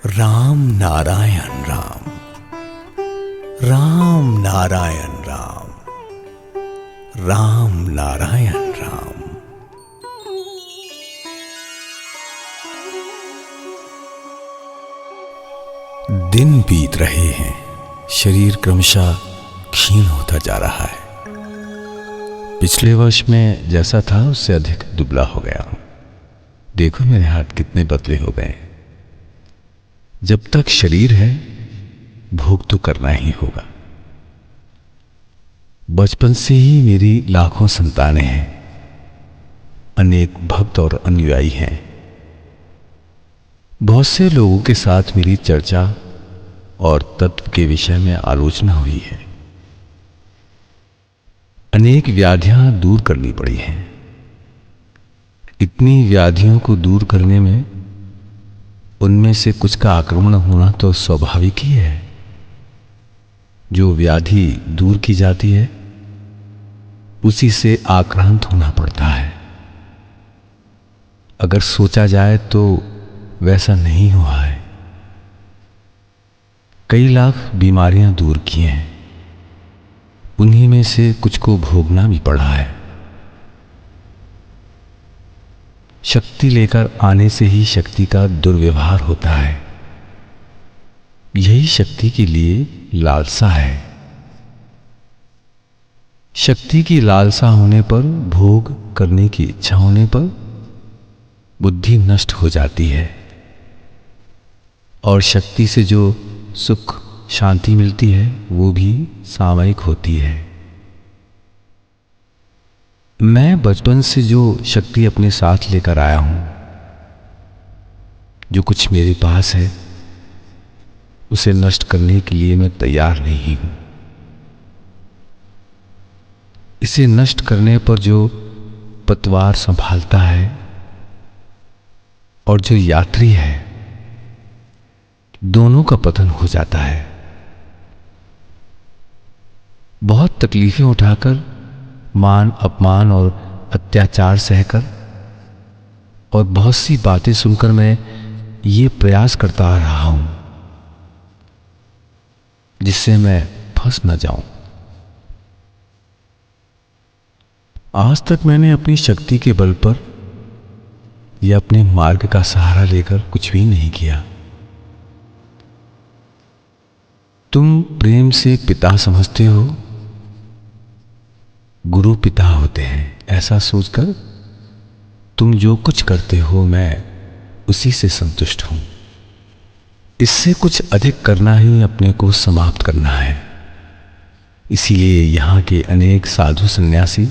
राम नारायण राम, राम नारायण राम, राम नारायण राम। दिन बीत रहे हैं, शरीर क्रमशः क्षीण होता जा रहा है। पिछले वर्ष में जैसा था उससे अधिक दुबला हो गया हूं। देखो मेरे हाथ कितने पतले हो गए। जब तक शरीर है भोग तो करना ही होगा। बचपन से ही मेरी लाखों संतानें हैं, अनेक भक्त और अनुयायी हैं। बहुत से लोगों के साथ मेरी चर्चा और तत्व के विषय में आलोचना हुई है। अनेक व्याधियां दूर करनी पड़ी हैं। इतनी व्याधियों को दूर करने में उनमें से कुछ का आक्रमण होना तो स्वाभाविक ही है। जो व्याधि दूर की जाती है उसी से आक्रांत होना पड़ता है। अगर सोचा जाए तो वैसा नहीं हुआ है। कई लाख बीमारियां दूर की हैं, उन्हीं में से कुछ को भोगना भी पड़ा है। शक्ति लेकर आने से ही शक्ति का दुर्व्यवहार होता है। यही शक्ति के लिए लालसा है। शक्ति की लालसा होने पर, भोग करने की इच्छा होने पर बुद्धि नष्ट हो जाती है और शक्ति से जो सुख शांति मिलती है वो भी सामयिक होती है। मैं बचपन से जो शक्ति अपने साथ लेकर आया हूं, जो कुछ मेरे पास है, उसे नष्ट करने के लिए मैं तैयार नहीं हूं। इसे नष्ट करने पर जो पतवार संभालता है और जो यात्री है, दोनों का पतन हो जाता है। बहुत तकलीफें उठाकर, मान अपमान और अत्याचार सहकर और बहुत सी बातें सुनकर मैं ये प्रयास करता आ रहा हूं जिससे मैं फंस न जाऊं। आज तक मैंने अपनी शक्ति के बल पर या अपने मार्ग का सहारा लेकर कुछ भी नहीं किया। तुम प्रेम से पिता समझते हो, गुरु पिता होते हैं, ऐसा सोचकर तुम जो कुछ करते हो मैं उसी से संतुष्ट हूं। इससे कुछ अधिक करना ही अपने को समाप्त करना है। इसीलिए यहाँ के अनेक साधु सन्यासी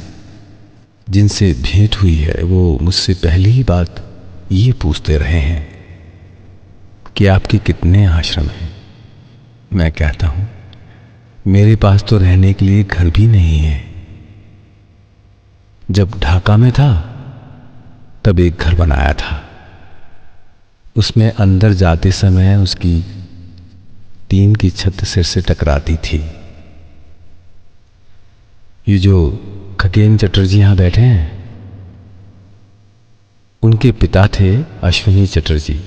जिनसे भेंट हुई है वो मुझसे पहली ही बात ये पूछते रहे हैं कि आपके कितने आश्रम हैं। मैं कहता हूं मेरे पास तो रहने के लिए घर भी नहीं है। जब ढाका में था तब एक घर बनाया था। उसमें अंदर जाते समय उसकी टीन की छत सिर से टकराती थी। ये जो खगेन चटर्जी यहां बैठे हैं, उनके पिता थे अश्विनी चटर्जी।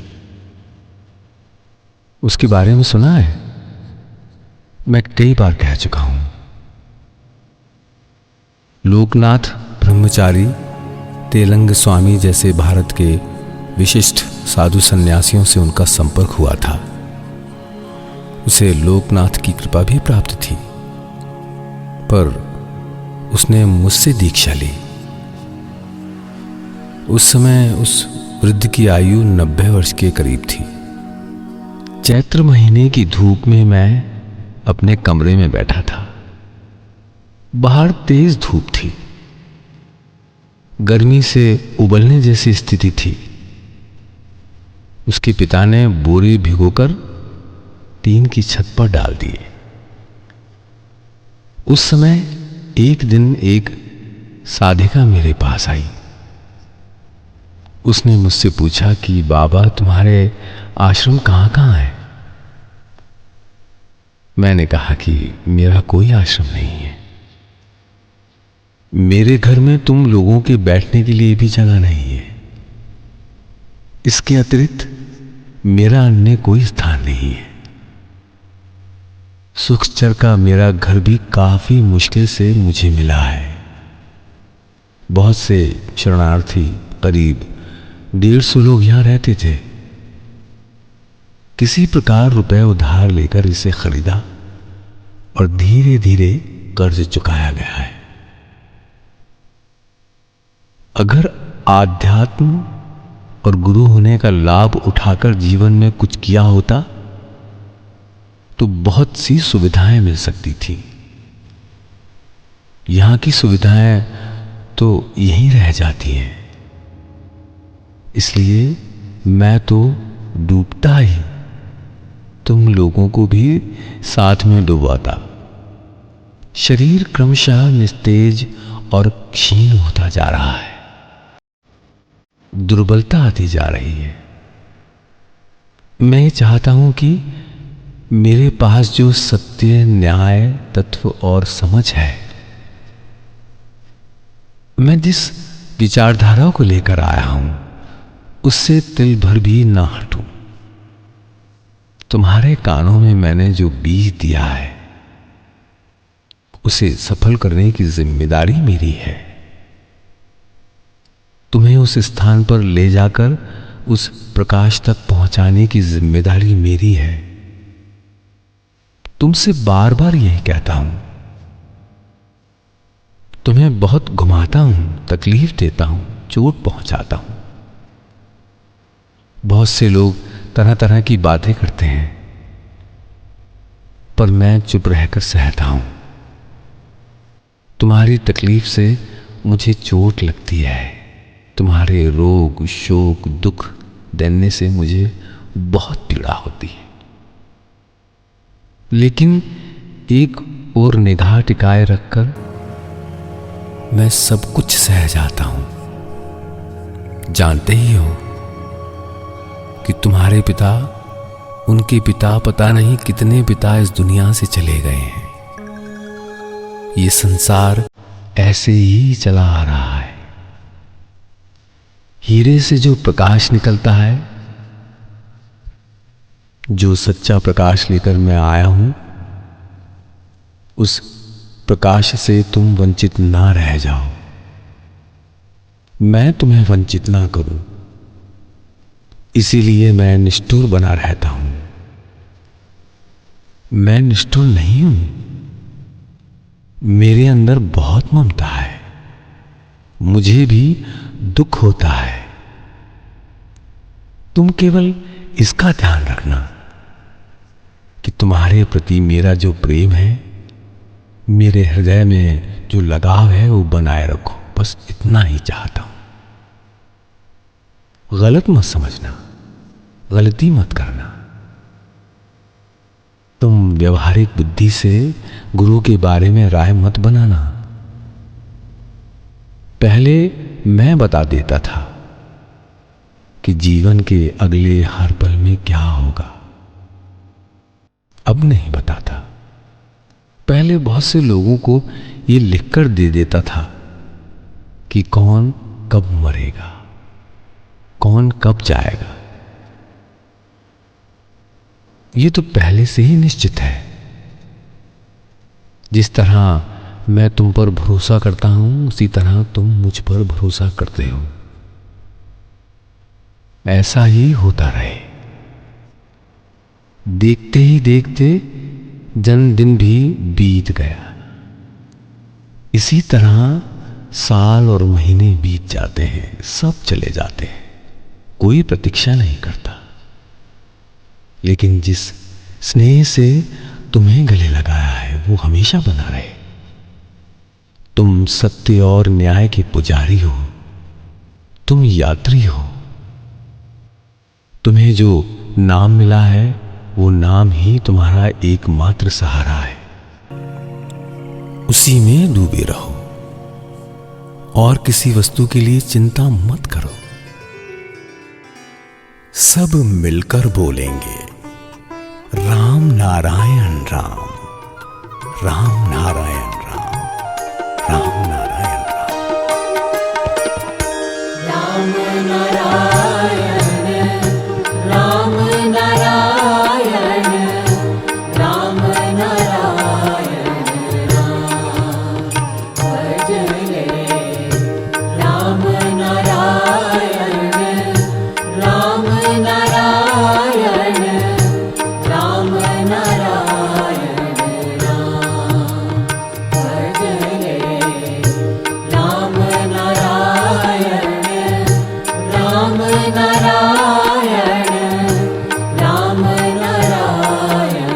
उसके बारे में सुना है? मैं कई बार कह चुका हूं। लोकनाथ ब्रह्मचारी, तेलंग स्वामी जैसे भारत के विशिष्ट साधु सन्यासियों से उनका संपर्क हुआ था। उसे लोकनाथ की कृपा भी प्राप्त थी, पर उसने मुझसे दीक्षा ली। उस समय उस वृद्ध की आयु 90 वर्ष के करीब थी। चैत्र महीने की धूप में मैं अपने कमरे में बैठा था। बाहर तेज धूप थी, गर्मी से उबलने जैसी स्थिति थी। उसके पिता ने बोरी भिगोकर टीन की छत पर डाल दिए। उस समय एक दिन एक साधिका मेरे पास आई। उसने मुझसे पूछा कि बाबा तुम्हारे आश्रम कहां कहां है। मैंने कहा कि मेरा कोई आश्रम नहीं है। मेरे घर में तुम लोगों के बैठने के लिए भी जगह नहीं है। इसके अतिरिक्त मेरा अन्य कोई स्थान नहीं है। सुखचर का मेरा घर भी काफी मुश्किल से मुझे मिला है। बहुत से शरणार्थी, करीब 150 लोग यहां रहते थे। किसी प्रकार रुपए उधार लेकर इसे खरीदा और धीरे धीरे कर्ज चुकाया गया है। अगर आध्यात्म और गुरु होने का लाभ उठाकर जीवन में कुछ किया होता तो बहुत सी सुविधाएं मिल सकती थी। यहां की सुविधाएं तो यहीं रह जाती हैं। इसलिए मैं तो डूबता ही तुम लोगों को भी साथ में डुबाता। शरीर क्रमशः निस्तेज और क्षीण होता जा रहा है। दुर्बलता आती जा रही है। मैं चाहता हूं कि मेरे पास जो सत्य, न्याय, तत्व और समझ है, मैं जिस विचारधारा को लेकर आया हूं उससे तिल भर भी ना हटूं। तुम्हारे कानों में मैंने जो बीज दिया है उसे सफल करने की जिम्मेदारी मेरी है। तुम्हें उस स्थान पर ले जाकर उस प्रकाश तक पहुंचाने की जिम्मेदारी मेरी है। तुमसे बार बार यही कहता हूं। तुम्हें बहुत घुमाता हूं, तकलीफ देता हूं, चोट पहुंचाता हूं। बहुत से लोग तरह तरह की बातें करते हैं, पर मैं चुप रहकर सहता हूं। तुम्हारी तकलीफ से मुझे चोट लगती है। तुम्हारे रोग, शोक, दुख देने से मुझे बहुत पीड़ा होती है। लेकिन एक और निगाह टिकाए रखकर मैं सब कुछ सह जाता हूं। जानते ही हो कि तुम्हारे पिता, उनके पिता, पता नहीं कितने पिता इस दुनिया से चले गए हैं। ये संसार ऐसे ही चला आ रहा है। हीरे से जो प्रकाश निकलता है, जो सच्चा प्रकाश लेकर मैं आया हूं, उस प्रकाश से तुम वंचित ना रह जाओ। मैं तुम्हें वंचित ना करूं, इसीलिए मैं निष्ठुर बना रहता हूं। मैं निष्ठुर नहीं हूं। मेरे अंदर बहुत ममता है। मुझे भी दुख होता है। तुम केवल इसका ध्यान रखना कि तुम्हारे प्रति मेरा जो प्रेम है, मेरे हृदय में जो लगाव है, वो बनाए रखो। बस इतना ही चाहता हूं। गलत मत समझना, गलती मत करना। तुम व्यवहारिक बुद्धि से गुरु के बारे में राय मत बनाना। पहले मैं बता देता था कि जीवन के अगले हर पल में क्या होगा। अब नहीं बताता। पहले बहुत से लोगों को यह लिखकर दे देता था कि कौन कब मरेगा, कौन कब जाएगा। ये तो पहले से ही निश्चित है। जिस तरह मैं तुम पर भरोसा करता हूं, उसी तरह तुम मुझ पर भरोसा करते हो। ऐसा ही होता रहे। देखते ही देखते जन्मदिन भी बीत गया। इसी तरह साल और महीने बीत जाते हैं, सब चले जाते हैं। कोई प्रतीक्षा नहीं करता। लेकिन जिस स्नेह से तुम्हें गले लगाया है, वो हमेशा बना रहे। तुम सत्य और न्याय के पुजारी हो। तुम यात्री हो। तुम्हें जो नाम मिला है, वो नाम ही तुम्हारा एकमात्र सहारा है। उसी में डूबे रहो और किसी वस्तु के लिए चिंता मत करो। सब मिलकर बोलेंगे, राम नारायण राम, राम नारायण राम, राम नारायण राम, राम नारायण राम। नारायण राम नारायण भजले राम नारायण राम नारायण राम नारायण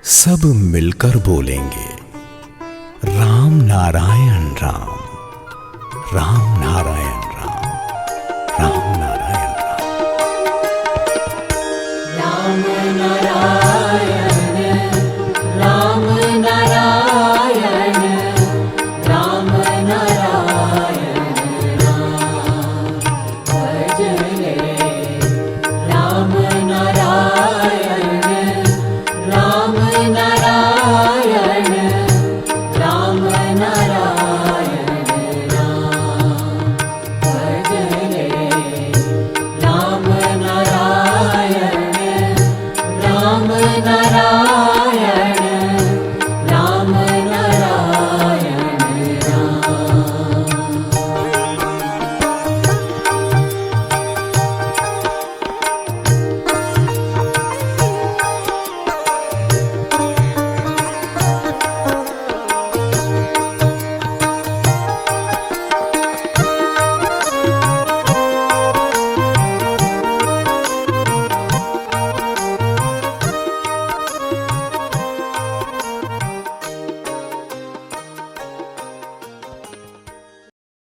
सब मिलकर बोलेंगे राम नारायण राम, राम नारायण